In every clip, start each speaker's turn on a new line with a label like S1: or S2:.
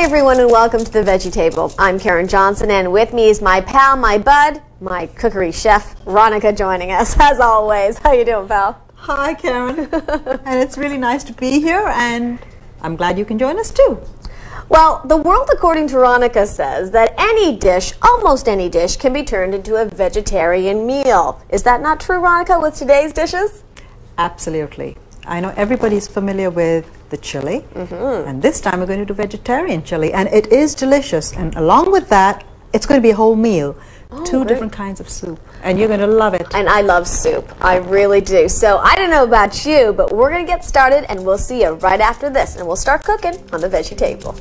S1: everyone, and welcome to the Veggie Table. I'm Karen Johnson, and with me is my pal, my bud, my cookery chef, Ronica, joining us as always. How you doing, pal?
S2: Hi, Karen. And it's really nice to be here, and I'm glad you can join us too.
S1: Well, the world, according to Ronica, says that any dish, almost any dish, can be turned into a vegetarian meal. Is that not true, Ronica, with today's dishes?
S2: Absolutely. I know everybody's familiar with the chili, and this time we're going to do vegetarian chili, and it is delicious. And along with that, it's going to be a whole meal. Two different kinds of soup, and you're going to love it.
S1: And I love soup. I really do. So I don't know about you, but we're going to get started, and we'll see you right after this, and we'll start cooking on the Veggie Table.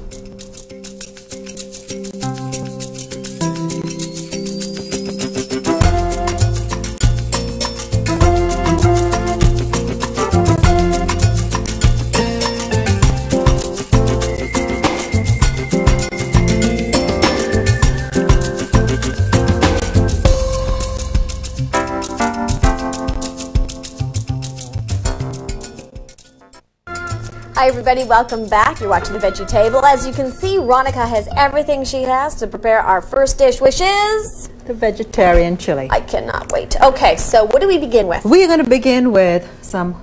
S1: Hi everybody, welcome back. You're watching the Veggie Table. As you can see, Ronica has everything she has to prepare our first dish, which is
S2: the vegetarian chili.
S1: I cannot wait. Okay, so what do we begin with?
S2: We're going to begin with some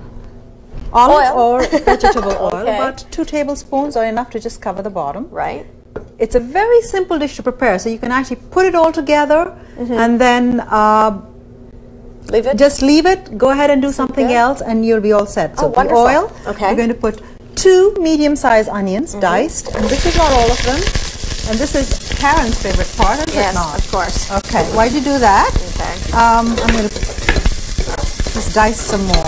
S2: olive or vegetable oil.
S1: Okay.
S2: About 2 tablespoons are enough to just cover the bottom.
S1: Right.
S2: It's a very simple dish to prepare, so you can actually put it all together and then
S1: leave it?
S2: Just leave it, go ahead and do something else, and you'll be all set. So the
S1: wonderful.
S2: oil,
S1: okay.
S2: We're going to put 2 medium-sized onions, diced, and this is not all of them, and this is Karen's favorite part, is it not?
S1: Yes, of course.
S2: Okay, why do you do that?
S1: Okay.
S2: I'm going to just dice some more.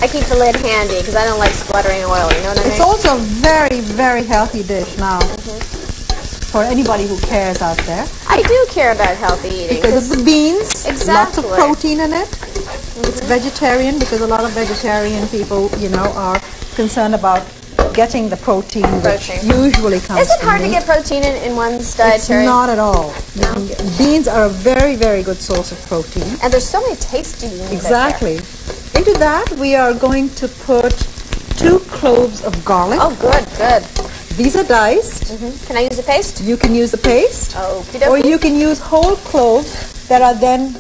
S1: I keep the lid handy because I don't like spluttering oil, you know what I mean?
S2: It's also a very, very healthy dish now, for anybody who cares out there.
S1: I do care about healthy eating.
S2: Because of the beans, lots of
S1: Exactly.
S2: protein in it. It's vegetarian because a lot of vegetarian people, you know, are concerned about getting the protein, which usually comes
S1: Is it
S2: from
S1: hard to
S2: meat.
S1: get protein in one's
S2: It's
S1: dietary?
S2: not at all. Beans are a very, very good source of protein.
S1: And there's so many tasty beans.
S2: Exactly. Into that, we are going to put 2 cloves of garlic.
S1: Oh, good, good.
S2: These are diced.
S1: Can I use the paste?
S2: You can use the paste,
S1: Okey-dokey.
S2: or you can use whole cloves that are then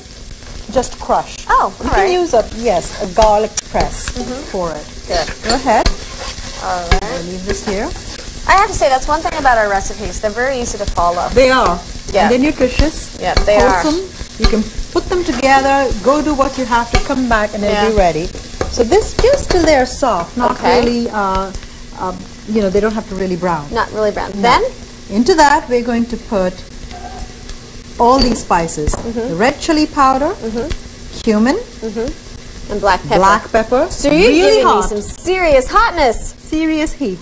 S2: just crushed.
S1: Oh,
S2: you
S1: all
S2: can
S1: right.
S2: use a garlic press for it.
S1: Good.
S2: Go ahead.
S1: All
S2: I'll
S1: right.
S2: leave this here.
S1: I have to say, that's one thing about our recipes. They're very easy to follow.
S2: They are.
S1: Yeah.
S2: And they're nutritious.
S1: Yeah, they
S2: wholesome. You can put them together, go do what you have to, come back, and they'll be ready. So this, just till they're soft, not really, you know, they don't have to really brown.
S1: Not really brown.
S2: No.
S1: Then?
S2: Into that, we're going to put all these spices. The red chili powder, cumin,
S1: And black pepper.
S2: black pepper.
S1: So you're
S2: really
S1: giving
S2: hot.
S1: me some serious hotness.
S2: Serious heat.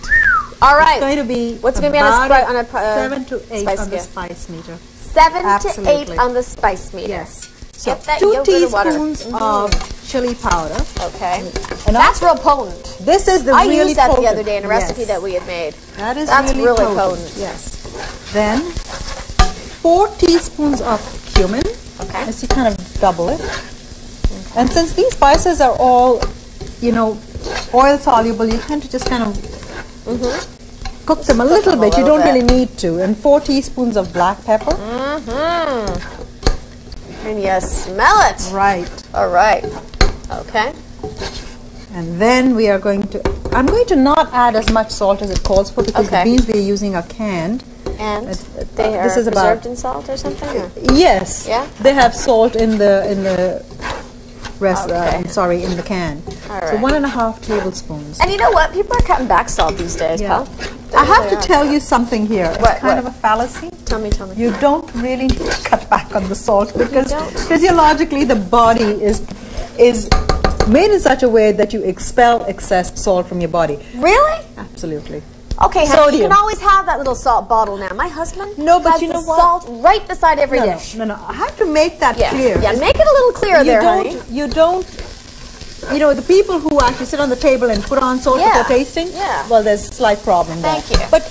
S1: All right.
S2: It's going to be
S1: What's going to be on a
S2: 7 to 8
S1: spice
S2: on the
S1: scale?
S2: spice meter.
S1: 7
S2: Absolutely.
S1: to 8 on the spice meter.
S2: Yes. So
S1: Get that
S2: 2
S1: yogurt and water.
S2: teaspoons of chili powder.
S1: Okay.
S2: And
S1: That's real potent.
S2: this is the
S1: I
S2: really
S1: used that
S2: potent.
S1: the other day in a recipe
S2: Yes.
S1: that we had made.
S2: That is
S1: That's
S2: really
S1: really
S2: potent.
S1: potent.
S2: Yes. Then 4 teaspoons of cumin.
S1: Okay.
S2: As you kind of double it. And since these spices are all, you know, oil soluble, you tend to just kind of cook them a little bit. You don't really need to. And 4 teaspoons of black pepper.
S1: And you smell it.
S2: Right.
S1: All right. Okay.
S2: And then we are going to, I'm going to not add as much salt as it calls for because the beans we're using are canned.
S1: And they are
S2: this is
S1: preserved in salt or something? Or?
S2: Yes.
S1: Yeah?
S2: They have salt in the
S1: Okay.
S2: sorry, in the can.
S1: All
S2: So
S1: right.
S2: 1.5 tablespoons.
S1: And you know what? People are cutting back salt these days, pal.
S2: I have to tell you something here. It's
S1: What?
S2: kind of a fallacy.
S1: Tell me.
S2: You don't really need to cut back on the salt because
S1: don't?
S2: physiologically the body is made in such a way that you expel excess salt from your body.
S1: Really?
S2: Absolutely.
S1: Okay, honey, you
S2: Sodium.
S1: can always have that little salt bottle now. My husband has
S2: you know
S1: the
S2: what?
S1: salt right beside every dish.
S2: No. I have to make that clear.
S1: Yeah, make it a little clearer there, honey.
S2: You don't, you know, the people who actually sit on the table and put on salt for their tasting, well, there's a slight problem there.
S1: Thank you.
S2: But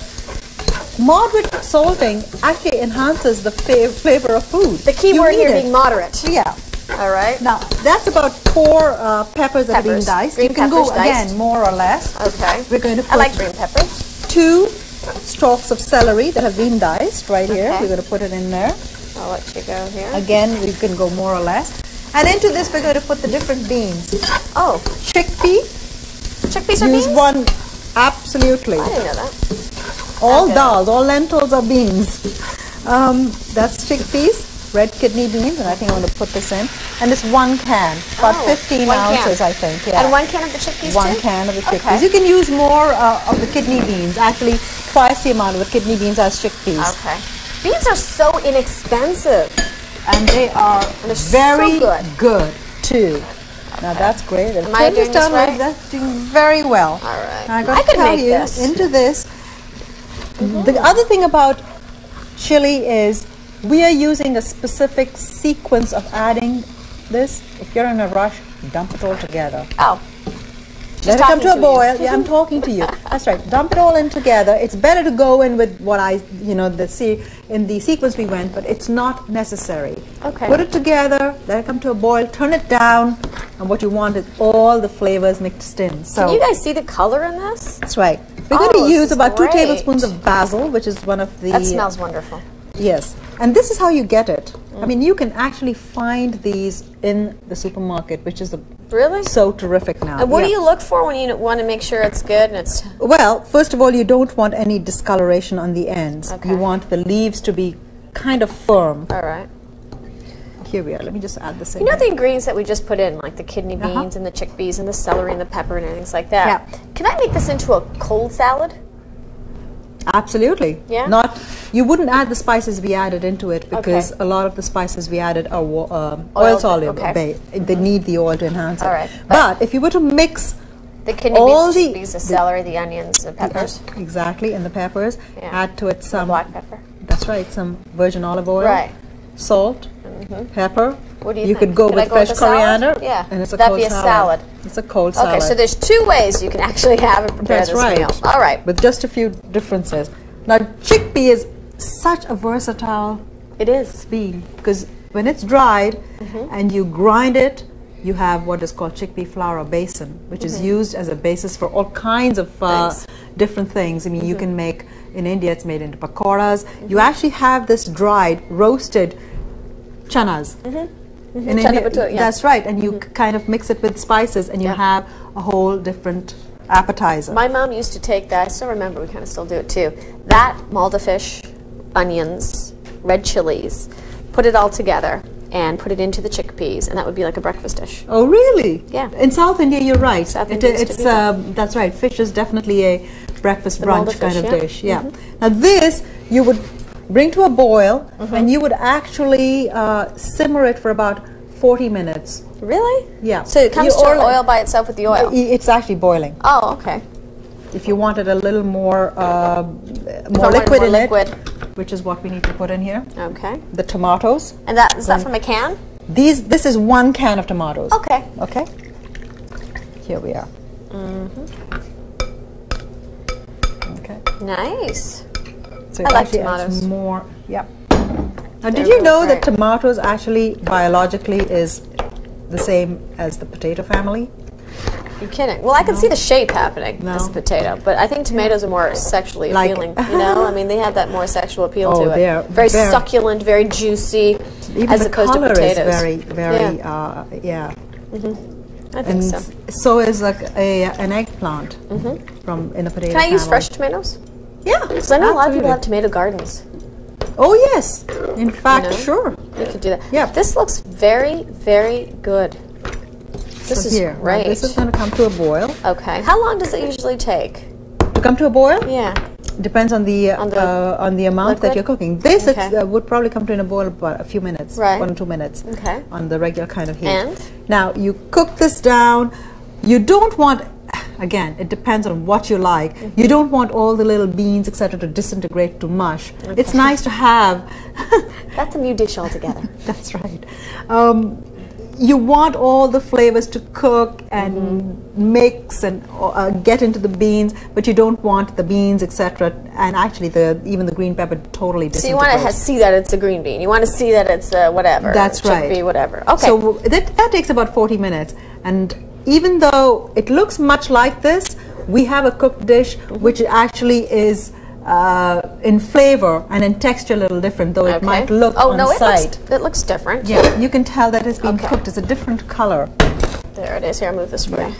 S2: moderate salting actually enhances the flavor of food.
S1: The key word here being moderate.
S2: Yeah.
S1: All right.
S2: Now, that's about 4 peppers that are being diced.
S1: Green
S2: you can
S1: peppers
S2: go,
S1: diced.
S2: again, more or less.
S1: Okay.
S2: We're going to put
S1: I like green peppers.
S2: 2 stalks of celery that have been diced right here.
S1: Okay.
S2: We're going to put it in there.
S1: I'll let you go here.
S2: Again, we can go more or less. And into this, we're going to put the different beans.
S1: Oh,
S2: Chickpea.
S1: chickpeas are
S2: Use
S1: beans?
S2: one, absolutely.
S1: I didn't know that.
S2: All
S1: Okay.
S2: dals, all lentils are beans. That's chickpeas, red kidney beans, and I think I'm going to put this in. And it's 1 can, about
S1: Oh,
S2: 15
S1: 1 can.
S2: ounces, I think. Yeah.
S1: And 1 can of the chickpeas
S2: One
S1: too?
S2: can of the chickpeas.
S1: Okay.
S2: You can use more of the kidney beans, actually twice the amount of the kidney beans as chickpeas.
S1: Okay. Beans are so inexpensive.
S2: And they are
S1: they're so
S2: very
S1: good.
S2: too. Now that's great.
S1: Am I doing this right?
S2: That's doing very well.
S1: All right.
S2: Now I
S1: I
S2: got to
S1: could
S2: tell
S1: make
S2: you,
S1: this.
S2: into this, the other thing about chili is we are using a specific sequence of adding this. If you're in a rush, dump it all together.
S1: Oh.
S2: Let it come to a
S1: talking to
S2: boil. Yeah, I'm talking to you. That's right. Dump it all in together. It's better to go in with what in the sequence we went, but it's not necessary.
S1: Okay.
S2: Put it together, let it come to a boil, turn it down, and what you want is all the flavors mixed in. So
S1: Can you guys see the color in this?
S2: that's right. We're
S1: Oh,
S2: going to
S1: this
S2: use
S1: is
S2: about 2
S1: great.
S2: tablespoons of basil, which is one of the
S1: That smells wonderful.
S2: Yes, and this is how you get it. I mean, you can actually find these in the supermarket, which is
S1: Really?
S2: so terrific now.
S1: And what
S2: Yeah.
S1: do you look for when you want to make sure it's good and it's...
S2: Well, first of all, you don't want any discoloration on the ends.
S1: Okay.
S2: You want the leaves to be kind of firm.
S1: All right.
S2: Here we are. Let me just add this in.
S1: You know
S2: here.
S1: the ingredients that we just put in, like the kidney beans and the chickpeas and the celery and the pepper and things like that.
S2: Yeah.
S1: Can I make this into a cold salad?
S2: Absolutely.
S1: Yeah?
S2: You wouldn't add the spices we added into it because
S1: Okay.
S2: a lot of the spices we added are oil soluble.
S1: okay.
S2: They need the oil to enhance it.
S1: All right.
S2: But if you were to mix
S1: The kidney
S2: all
S1: beans, the chickpeas, the celery, the onions, the peppers,
S2: exactly, and the peppers,
S1: Yeah.
S2: add to it
S1: the
S2: some.
S1: black pepper.
S2: That's right. Some virgin olive oil.
S1: Right.
S2: Salt. Pepper.
S1: What do you
S2: You
S1: think?
S2: could go
S1: Could
S2: with
S1: I go with
S2: fresh
S1: a salad?
S2: coriander.
S1: Yeah.
S2: And it's a
S1: That'd
S2: cold
S1: be a salad.
S2: It's a cold salad.
S1: Okay, so there's 2 ways you can actually have it prepare
S2: That's
S1: this
S2: right.
S1: meal. All right.
S2: With just a few differences. Now, chickpea is such a versatile
S1: It is.
S2: bean because when it's dried and you grind it, you have what is called chickpea flour basin, which is used as a basis for all kinds of
S1: Things.
S2: different things. I mean, you can make, in India it's made into pakoras. You actually have this dried, roasted chanas. In
S1: Chana
S2: India,
S1: bhatura, yeah.
S2: that's right, and you kind of mix it with spices and you
S1: Yeah.
S2: have a whole different appetizer.
S1: My mom used to take that. I still remember. We kind of still do it too. That malta fish, onions, red chilies, put it all together and put it into the chickpeas, and that would be like a breakfast dish.
S2: Oh, really?
S1: Yeah.
S2: In South India, you're right.
S1: South India used to
S2: it's
S1: do that.
S2: that's right. Fish is definitely a breakfast
S1: malta
S2: brunch kind
S1: fish,
S2: of
S1: yeah.
S2: dish. Yeah. Now this you would bring to a boil, and you would actually simmer it for about 40 minutes.
S1: Really?
S2: Yeah.
S1: So it comes
S2: You
S1: to
S2: oil-
S1: oil by itself with the oil.
S2: It's actually boiling.
S1: Oh, okay.
S2: If you wanted a little more
S1: More
S2: liquid in
S1: liquid.
S2: it, which is what we need to put in here.
S1: Okay.
S2: The tomatoes.
S1: And that is that from a can?
S2: This is 1 can of tomatoes.
S1: Okay.
S2: Okay. Here we are. Okay.
S1: Nice.
S2: So
S1: I
S2: it
S1: like
S2: actually adds
S1: tomatoes.
S2: more. Yep. Now,
S1: They're
S2: did you
S1: really
S2: know that
S1: great.
S2: tomatoes actually biologically is the same as the potato family?
S1: You're kidding. Well, I can see the shape happening
S2: No.
S1: as a potato, but I think tomatoes are more sexually
S2: Like-
S1: appealing. You know, I mean, they have that more sexual appeal
S2: Oh,
S1: to it.
S2: they're
S1: very
S2: very-
S1: succulent, very juicy,
S2: Even
S1: as
S2: the
S1: opposed
S2: color
S1: to potatoes.
S2: is very, very,
S1: Yeah.
S2: yeah.
S1: I think
S2: And
S1: so.
S2: so is like an eggplant from in a potato.
S1: Can I use
S2: family.
S1: fresh tomatoes?
S2: Yeah.
S1: Because I know a lot of people
S2: absolutely.
S1: have tomato gardens.
S2: Oh yes, in fact,
S1: know?
S2: sure.
S1: You could do that.
S2: Yeah.
S1: This looks very, very good. This
S2: So
S1: is
S2: here, now
S1: great.
S2: this is going to come to a boil.
S1: Okay. How long does it usually take?
S2: To come to a boil,
S1: Yeah.
S2: depends on the amount that
S1: liquid?
S2: you're cooking. This
S1: Okay.
S2: would probably come to in a boil about a few minutes,
S1: Right.
S2: 1 or 2 minutes,
S1: Okay.
S2: on the regular kind of heat.
S1: And?
S2: Now you cook this down. You don't want, again, it depends on what you like. You don't want all the little beans, etc., to disintegrate to mush. It's nice to have.
S1: That's a new dish altogether.
S2: That's right. You want all the flavors to cook and mix and get into the beans, but you don't want the beans, etc. And actually, even the green pepper totally
S1: So you want
S2: disintegrates.
S1: to see that it's a green bean. You want to see that it's whatever.
S2: That's right.
S1: Chickpea, whatever. Okay.
S2: So that takes about 40 minutes. And even though it looks much like this, we have a cooked dish which actually is in flavor and in texture a little different, though it might look on sight.
S1: It looks different.
S2: Yeah, you can tell that it's been cooked. It's a different color.
S1: There it is. Here, I'll move this way.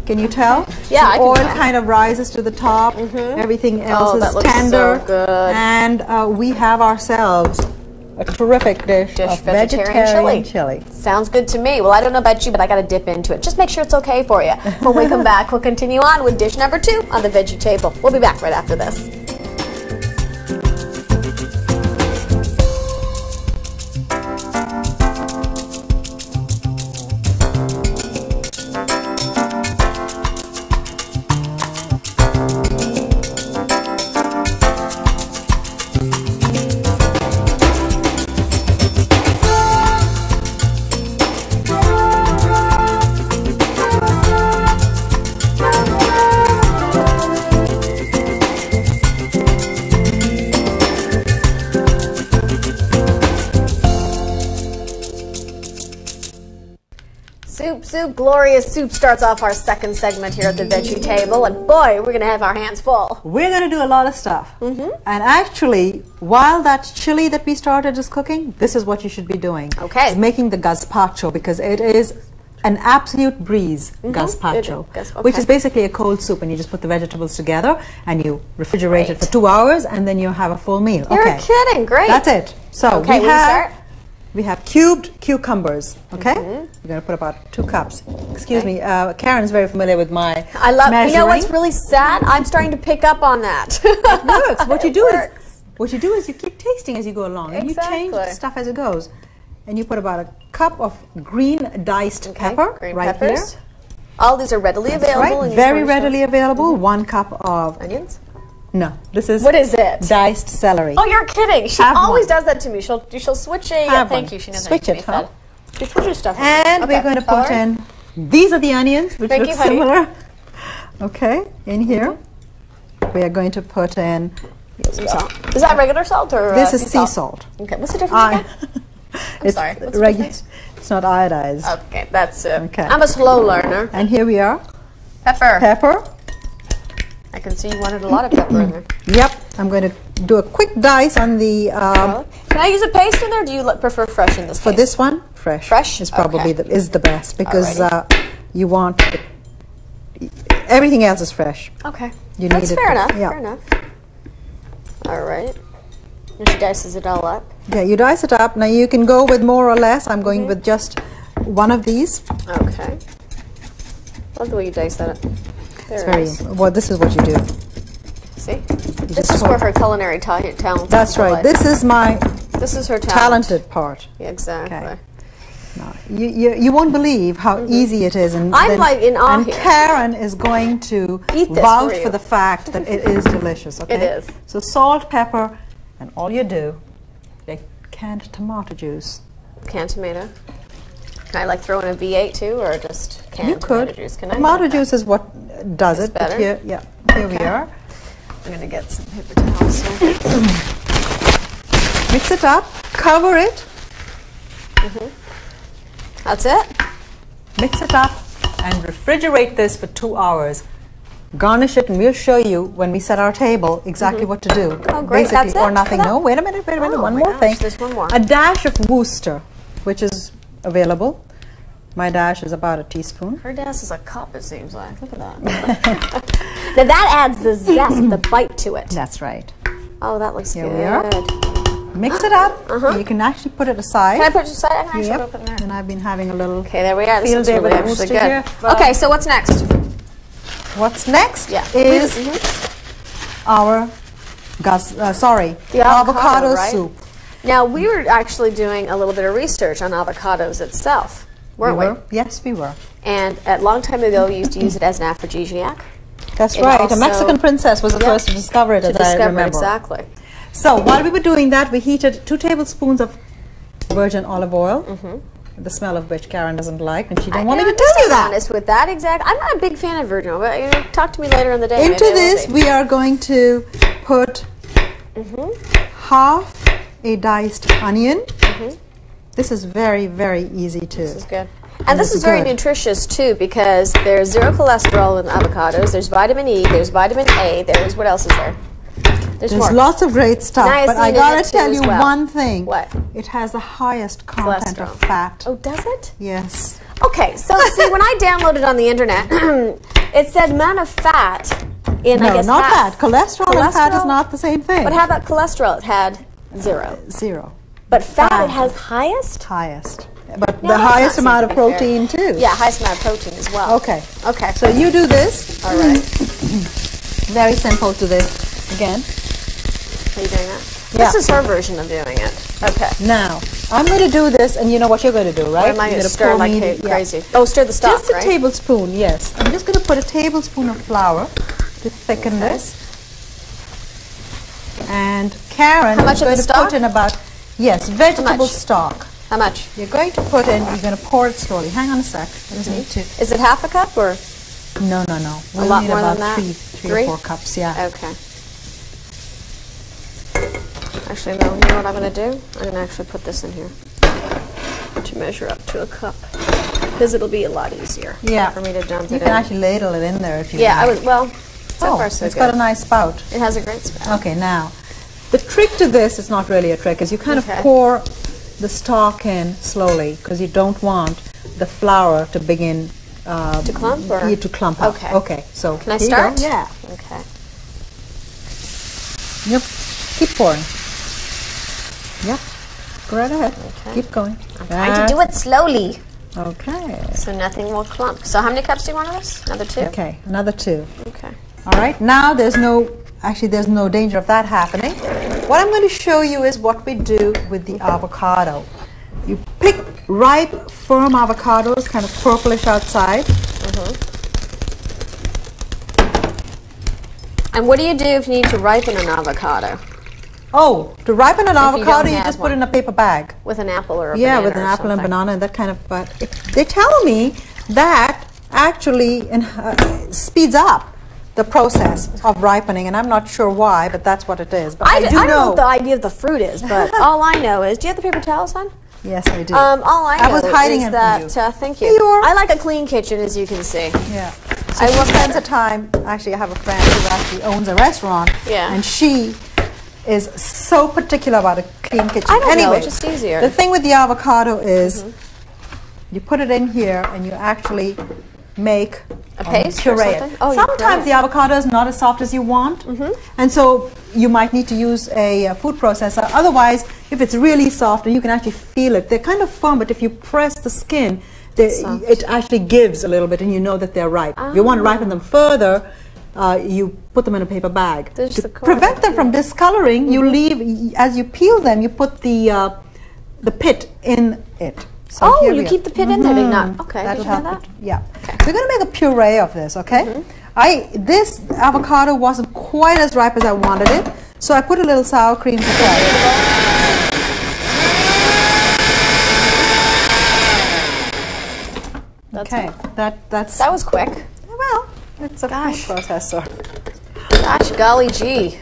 S2: Can you tell?
S1: Yeah, I can
S2: oil
S1: tell.
S2: kind of rises to the top. Everything else
S1: that
S2: is
S1: looks
S2: tender.
S1: so good.
S2: And we have ourselves a terrific dish of vegetarian chili.
S1: Sounds good to me. Well, I don't know about you, but I got to dip into it. Just make sure it's okay for you. When we come back, we'll continue on with dish number 2 on the Veggie table. We'll be back right after this. Soup, glorious soup starts off our second segment here at the Veggie table, and boy, we're going to have our hands full.
S2: We're going to do a lot of stuff. And actually, while that chili that we started is cooking, this is what you should be doing.
S1: Okay.
S2: It's making the gazpacho, because it is an absolute breeze, gazpacho, which is basically a cold soup, and you just put the vegetables together and you refrigerate it for 2 hours, and then you have a full meal.
S1: You're kidding, great.
S2: That's it. So we have cubed cucumbers, okay? We're going to put about 2 cups. Excuse me, Karen's very familiar with my measuring.
S1: You know what's really sad? I'm starting to pick up on that.
S2: It works. What you do is you keep tasting as you go along, and you change the stuff as it goes. And you put about a cup of green diced pepper right here.
S1: All these are readily available.
S2: Right, very readily available. 1 cup of
S1: onions.
S2: No, this is
S1: what is it?
S2: Diced celery.
S1: Oh, you're kidding! She always does that to me. She'll switch a. Thank you. She knows
S2: switch it, huh?
S1: She switches stuff.
S2: And we're going to put in. These are the onions, which look similar. Okay, in here we are going to put in
S1: some salt. Is that regular salt or
S2: this is sea salt?
S1: Okay, what's the difference again? I'm sorry. What's the difference?
S2: It's not iodized.
S1: Okay, that's it. Okay. I'm a slow learner.
S2: And here we are.
S1: Pepper. I can see you wanted a lot of pepper in there.
S2: Yep. I'm going to do a quick dice on the...
S1: Can I use a paste in there, or do you prefer fresh in this case?
S2: For this one, fresh. Fresh? Is probably the best, because you want... everything else is fresh.
S1: Okay.
S2: That's
S1: fair enough. Yeah. Fair enough. All right. And she dices it all up.
S2: Yeah, you dice it up. Now you can go with more or less. I'm going with just one of these.
S1: Okay. Love the way you dice that up.
S2: Well, this is what you do.
S1: See? This is where her culinary talent.
S2: That's right. This is her talented part.
S1: Yeah, exactly.
S2: Okay. No, you won't believe how easy it is. And
S1: I'm like in awe here.
S2: Karen is going to vouch for the fact that it is delicious. Okay?
S1: It is.
S2: So salt, pepper, and all you do, like canned tomato juice.
S1: Canned tomato. Can I throw in a V8 too, or just canned tomato juice? Can I?
S2: Tomato juice is what does it.
S1: Better.
S2: But here we are.
S1: I'm going to get some paper towels.
S2: Mix it up. Cover it.
S1: That's it.
S2: Mix it up and refrigerate this for 2 hours. Garnish it, and we'll show you when we set our table exactly what to do.
S1: Oh, great.
S2: Basically,
S1: That's
S2: or nothing. No, wait a minute. One more thing.
S1: There's one more.
S2: A dash of Worcester, which is available. My dash is about a teaspoon.
S1: Her dash is a cup, it seems like. Look at that. Now that adds the zest, the bite to it.
S2: That's right.
S1: Oh, that looks good.
S2: Here we are. Mix it up. You can actually put it aside.
S1: Can I put it aside? I can actually open it there.
S2: And I've been having a little.
S1: Okay, there we are. This is really actually good.
S2: Here,
S1: okay, so what's next?
S2: What's next is our the avocado soup.
S1: Now, we were actually doing a little bit of research on avocados itself, weren't we?
S2: Yes, we were.
S1: And a long time ago, we used to use it as an aphrodisiac.
S2: That's right. A Mexican princess was the first to discover it, as I remember.
S1: Exactly.
S2: So while we were doing that, we heated 2 tablespoons of virgin olive oil, the smell of which Karen doesn't like, and she didn't want me to tell you that.
S1: Honest with that, exactly. I'm not a big fan of virgin oil, but talk to me later in the day.
S2: Into this, we are going to put half a diced onion. This is very, very easy too.
S1: This is good. And this is very nutritious too, because there's 0 cholesterol in avocados. There's vitamin E, there's vitamin A, there's, what else is there? There's
S2: There's
S1: more.
S2: lots of great stuff, but I
S1: Niacin in
S2: gotta
S1: it too
S2: tell
S1: as
S2: you
S1: well.
S2: one thing.
S1: What?
S2: It has the highest content of
S1: Cholesterol.
S2: fat.
S1: Oh, does it?
S2: Yes.
S1: Okay, so see, when I downloaded on the internet, it said amount of fat in, I
S2: No,
S1: guess,
S2: not fat. Cholesterol and fat is
S1: Cholesterol?
S2: not the same thing.
S1: But how about cholesterol? It had 0.
S2: 0.
S1: But fat,
S2: Fat.
S1: it has highest?
S2: Highest. But
S1: No,
S2: the
S1: that's
S2: highest
S1: not
S2: amount of
S1: something fair.
S2: protein too.
S1: Yeah, highest amount of protein as well.
S2: Okay.
S1: Okay.
S2: So you do this.
S1: All right.
S2: Very simple to this. Again.
S1: Are you doing that?
S2: Yeah.
S1: This is her version of doing it. Okay.
S2: Now, I'm going to do this, and you know what you're going to do, right?
S1: Or am I
S2: You're
S1: going to
S2: gonna
S1: stir
S2: pour
S1: like
S2: me-
S1: crazy? Oh, stir the stock,
S2: Just a
S1: right?
S2: tablespoon, yes. I'm just going to put a tablespoon of flour to thicken this. And Karen
S1: How much
S2: is
S1: of
S2: going
S1: the
S2: to
S1: stock?
S2: put in about, yes, vegetable
S1: much?
S2: stock.
S1: How much?
S2: You're going to put in, you're going to pour it slowly. Hang on a sec. I just need to.
S1: Is it half a cup or?
S2: No, no, no. We'll
S1: lot
S2: need
S1: more
S2: about
S1: than that?
S2: three
S1: Three?
S2: or 4 cups, yeah.
S1: Okay. Actually, no, you know what I'm going to do? I'm going to actually put this in here to measure up to a cup because it'll be a lot easier
S2: Yeah.
S1: for me to dump
S2: You
S1: it
S2: can
S1: in.
S2: actually ladle it in there if you
S1: Yeah, I
S2: want.
S1: would, well, so
S2: Oh,
S1: far so
S2: it's
S1: good.
S2: got a nice spout.
S1: It has a great smell.
S2: Okay, now, the trick to this is not really a trick, is you kind
S1: Okay.
S2: of pour the stock in slowly because you don't want the flour to begin
S1: To clump or?
S2: to clump up.
S1: Okay.
S2: Okay, so
S1: Can I
S2: here you go.
S1: start?
S2: Yeah.
S1: Okay.
S2: Yep. Keep pouring. Yep. Go right ahead.
S1: Okay.
S2: Keep going.
S1: I'm trying to do it slowly
S2: Okay.
S1: so nothing will clump. So how many cups do you want of this? Another 2?
S2: Okay, another 2.
S1: Okay.
S2: All right, now there's no danger of that happening. What I'm going to show you is what we do with the avocado. You pick ripe, firm avocados, kind of purplish outside.
S1: And what do you do if you need to ripen an avocado?
S2: Oh, to ripen an
S1: you
S2: avocado,
S1: don't
S2: you
S1: have
S2: just put it
S1: one.
S2: in a paper bag.
S1: With an apple or a
S2: Yeah,
S1: banana
S2: with an
S1: or
S2: apple and
S1: something?
S2: banana and that kind of. But they tell me that actually speeds up the process of ripening, and I'm not sure why, but that's what it is. But I do
S1: don't know
S2: know.
S1: what the idea of the fruit is, but all I know is, do you have the paper towels on?
S2: Yes, I do.
S1: All I know
S2: was hiding
S1: is
S2: it
S1: that,
S2: from you.
S1: thank you.
S2: Here you are.
S1: I like a clean kitchen, as you can see.
S2: Yeah.
S1: I
S2: She
S1: look
S2: spends
S1: better.
S2: the time, actually I have a friend who actually owns a restaurant,
S1: Yeah.
S2: and she is so particular about a clean kitchen.
S1: I don't know,
S2: Anyway,
S1: it's just easier.
S2: the thing with the avocado is you put it in here and you actually make
S1: A paste or
S2: puree it.
S1: something? Oh, you
S2: Sometimes
S1: puree
S2: the avocado is not as soft as you want, and so you might need to use a food processor. Otherwise, if it's really soft and you can actually feel it, they're kind of firm, but if you press the skin,
S1: Soft.
S2: it actually gives a little bit and you know that they're ripe. If you want to ripen them further, you put them in a paper bag.
S1: There's
S2: To
S1: the core.
S2: prevent them from discoloring, you leave, as you peel them, you put the pit in it. So
S1: Oh,
S2: here
S1: you
S2: we
S1: keep
S2: are.
S1: the pit in there, did not. Okay,
S2: That'll
S1: did you know
S2: help
S1: that?
S2: it. Yeah. We're going to make a puree of this, okay? This avocado wasn't quite as ripe as I wanted it, so I put a little sour cream to try. Okay, that's
S1: That was quick.
S2: well, it's a food processor.
S1: Gosh, golly gee.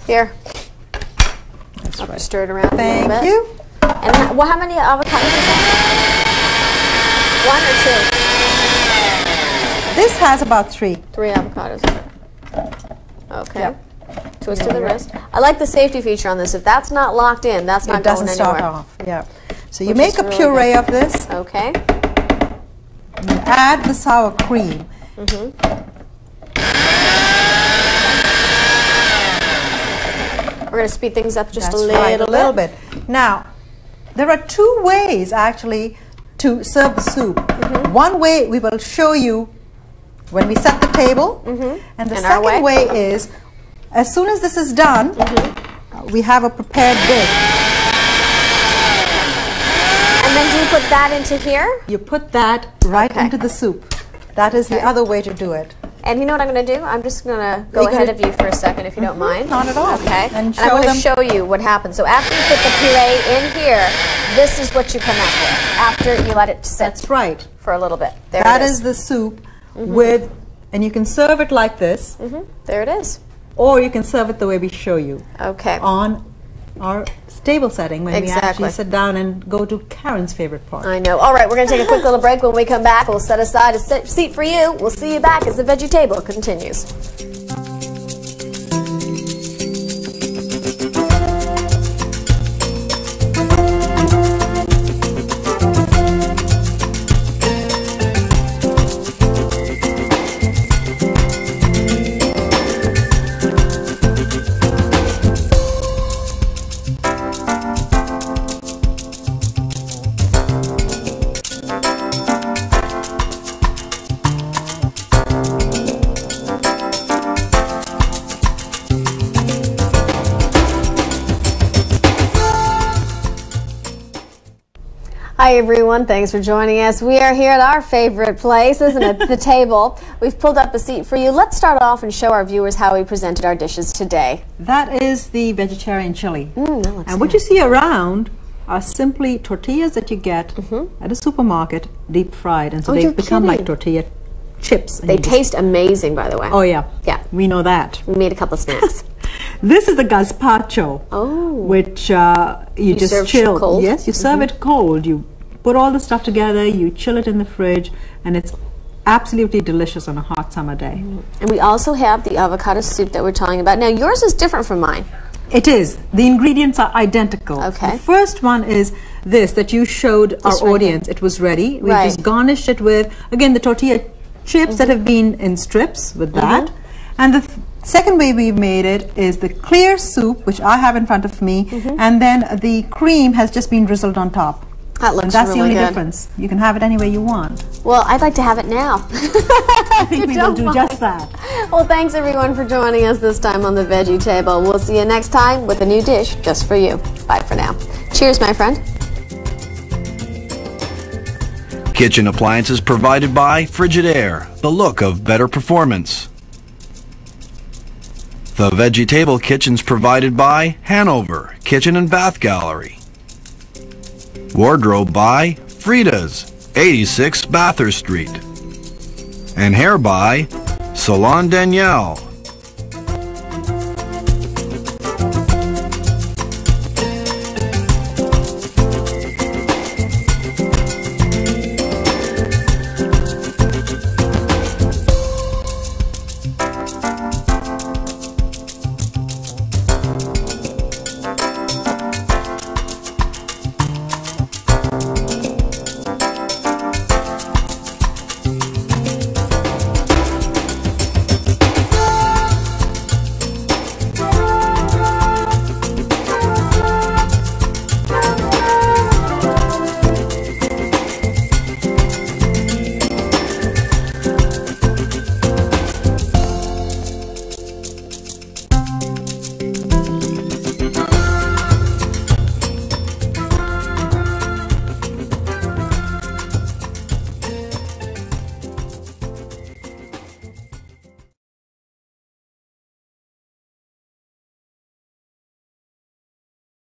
S1: Here.
S2: That's
S1: I'll
S2: right.
S1: stir it around a little
S2: Thank
S1: bit.
S2: you.
S1: And well, how many avocados is that? 1 or 2?
S2: This has about 3.
S1: 3 avocados. Okay.
S2: Yep.
S1: Twist to the wrist. I like the safety feature on this. If that's not locked in, that's not
S2: It doesn't
S1: going
S2: start
S1: anywhere.
S2: off. Yeah. So you
S1: Which
S2: make
S1: is
S2: a
S1: really
S2: puree
S1: good.
S2: of this.
S1: Okay.
S2: You add the sour cream.
S1: We're going to speed things up just
S2: That's
S1: a
S2: right,
S1: little
S2: a little bit. Now, there are 2 ways actually to serve the soup. One way we will show you when we set the table, and the
S1: And our
S2: second way is as soon as this is done, we have a prepared dish.
S1: And then do you put that into here?
S2: You put that right
S1: Okay.
S2: into the soup. That is the
S1: Okay.
S2: other way to do it.
S1: And you know what I'm going to do? I'm just going to go
S2: You're
S1: ahead
S2: gonna-
S1: of you for a second, if you don't mind.
S2: Not at all.
S1: Okay.
S2: And
S1: I'm
S2: show
S1: going to
S2: them-
S1: show you what happens. So after you put the puree in here, this is what you come up with. After you let it sit
S2: That's right.
S1: for a little bit. There
S2: That
S1: it
S2: is the soup with, and you can serve it like this,
S1: There it is.
S2: or you can serve it the way we show you
S1: Okay.
S2: on our table setting when we
S1: Exactly.
S2: actually sit down and go to Karen's favorite part.
S1: I know. All right, we're going to take a quick little break. When we come back, we'll set aside a seat for you. We'll see you back as the Veggie Table continues. Hi everyone, thanks for joining us. We are here at our favorite place, isn't it? The table. We've pulled up a seat for you. Let's start off and show our viewers how we presented our dishes today.
S2: That is the vegetarian chili.
S1: That looks
S2: And what you see around are simply tortillas that you get at a supermarket, deep fried, and so they become like tortilla chips.
S1: They taste amazing, by the way.
S2: Oh yeah.
S1: Yeah.
S2: We know that.
S1: We made a couple of snacks.
S2: This is the gazpacho, which you just
S1: serve
S2: chill.
S1: cold?
S2: Yes, you serve it cold. You put all the stuff together, you chill it in the fridge, and it's absolutely delicious on a hot summer day.
S1: And we also have the avocado soup that we're talking about. Now, yours is different from mine.
S2: It is. The ingredients are identical.
S1: Okay.
S2: The first one is this that you showed our audience. It was ready. We just garnished it with, again, the tortilla chips that have been in strips with that. And the second way we've made it is the clear soup, which I have in front of me, and then the cream has just been drizzled on top.
S1: That looks
S2: and that's
S1: really
S2: the only
S1: good.
S2: difference. You can have it any way you want.
S1: Well, I'd like to have it now.
S2: I think we will do just that.
S1: Well, thanks everyone for joining us this time on the Veggie Table. We'll see you next time with a new dish just for you. Bye for now. Cheers, my friend.
S3: Kitchen appliances provided by Frigidaire, the look of better performance. The Veggie Table kitchens provided by Hanover Kitchen and Bath Gallery. Wardrobe by Frida's, 86 Bathurst Street. And hair by Salon Danielle,